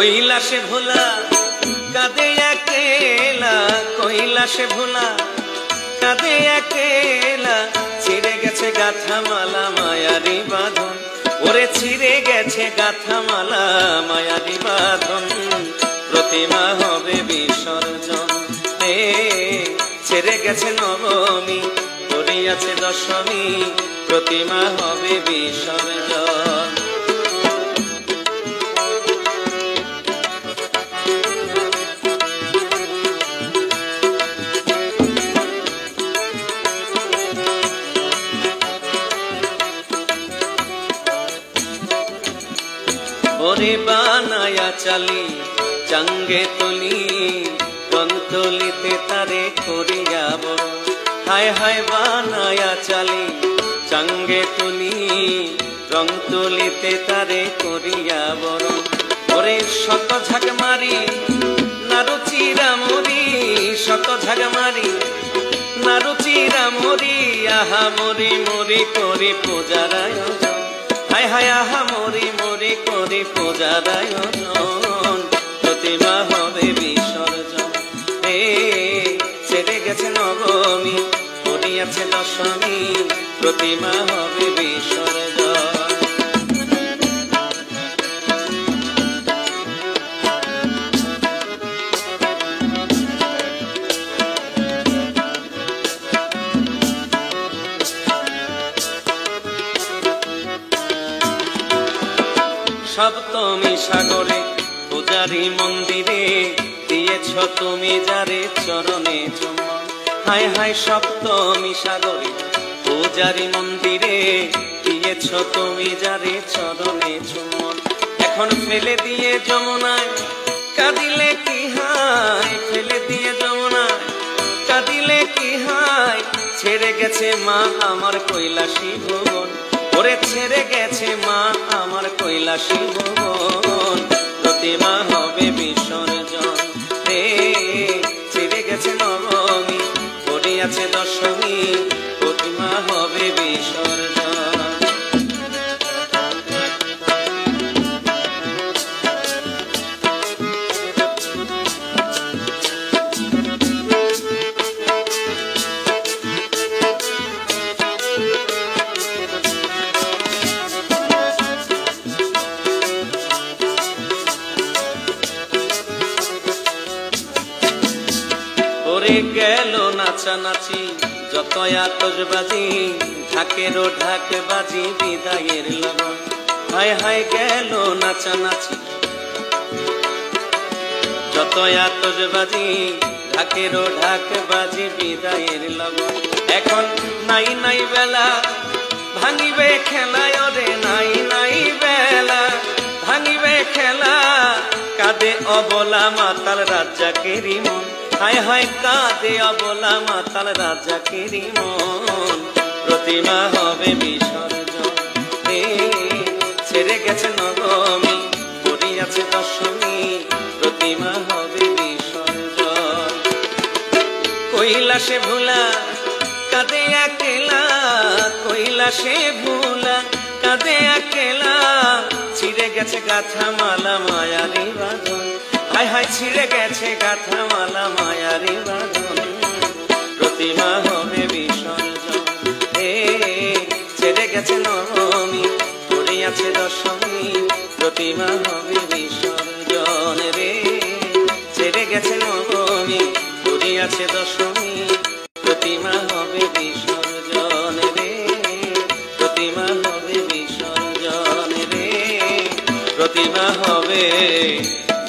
কৈলাসে ভোলা কাঁদে একেলা, কৈলাসে ভোলা কাঁদে একেলা, ছিঁড়ে গেছে গাথা মালা মায়ারি বাঁধন, ওরে ছিঁড়ে গেছে গাথা মালা মায়ারি বাঁধন, প্রতিমা হবে বিসর্জন। ছেড়ে গেছে নবমী, করিয়াছে দশমী, প্রতিমা হবে বিসর্জন। ওরে বানায়া চালি চাঙ্গে তলি, কন্তলিতে তারে করিয়া বড়, হায় হায় বানায়া চালি চাঙ্গে তলি, রংতলিতে তারে করিয়া বড়। ওরে শত ঝাঁক মারি নারুচিরা মরি, শত ঝাঁক মারি নারুচিরা মরি, আহা মরি মরি করি পূজার আয়োজন, হায় হায় আহা মরি মরি করি পূজার আয়োজন, প্রতিমা হবে বিসর্জন। ছেড়ে গেছে নবমী, করিয়াছে দশমী, প্রতিমা হবে বিসর্জন। সপ্তমী সাগরে পূজারি মন্দিরে, দিয়েছ তুমি যারে চরণে চুম্বন, হায় হায় সপ্তমী সাগরে পূজারি মন্দিরে, দিয়েছ তুমি যারে চরণে চুম্বন। এখন ফেলে দিয়ে যমুনায় কাঁদিলে কি হায়, ফেলে দিয়ে যমুনায় কাঁদিলে কি হায়, ছেড়ে গেছে মা আমার কৈলাসী ভুবন, ওরে ছেড়ে গেছে মা আমার কৈলাসী ভুবন, প্রতিমা হবে বিসর্জন। ছেড়ে গেছে নবমী, করিয়াছে দশমী, প্রতিমা হবে বিসর্জন। ওরে গেল নাচানাচি যত আতশবাজি, ঢাকেরও ঢাক বাজি বিদায়ের লগন, হায় হায় গেল নাচানাচি যত আতশবাজি, ঢাকেরও ঢাক বাজি বিদায়ের লগন। এখন নাই নাই বেলা ভাঙিবে খেলা, ওরে নাই নাই বেলা ভাঙিবে খেলা, কাঁদে অবলা মাতাল রাজ্জাকেরই মন, হায় হায় কাঁদে অবলা মাতাল রাজ্জাকেরই মন, প্রতিমা হবে বিসর্জন। ছেড়ে গেছে নবমী, করিয়াছে দশমী, প্রতিমা হবে বিসর্জন। কৈলাসে ভোলা কাঁদে একেলা, কৈলাসে ভোলা কাঁদে একেলা, ছিঁড়ে গেছে গাথা মালা মায়ারি বাঁধন, হায় হায় ছিঁড়ে গেছে গাথা মালা মায়ারি বাঁধন, প্রতিমা হবে বিসর্জন। ছেড়ে গেছে নবমী, করিয়াছে দশমী, প্রতিমা হবে বিসর্জন। ছেড়ে গেছে নবমী, করিয়াছে দশমী, প্রতিমা হবে বিসর্জন। প্রতিমা হবে বিসর্জন, প্রতিমা হবে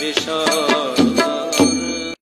বিসর্জন।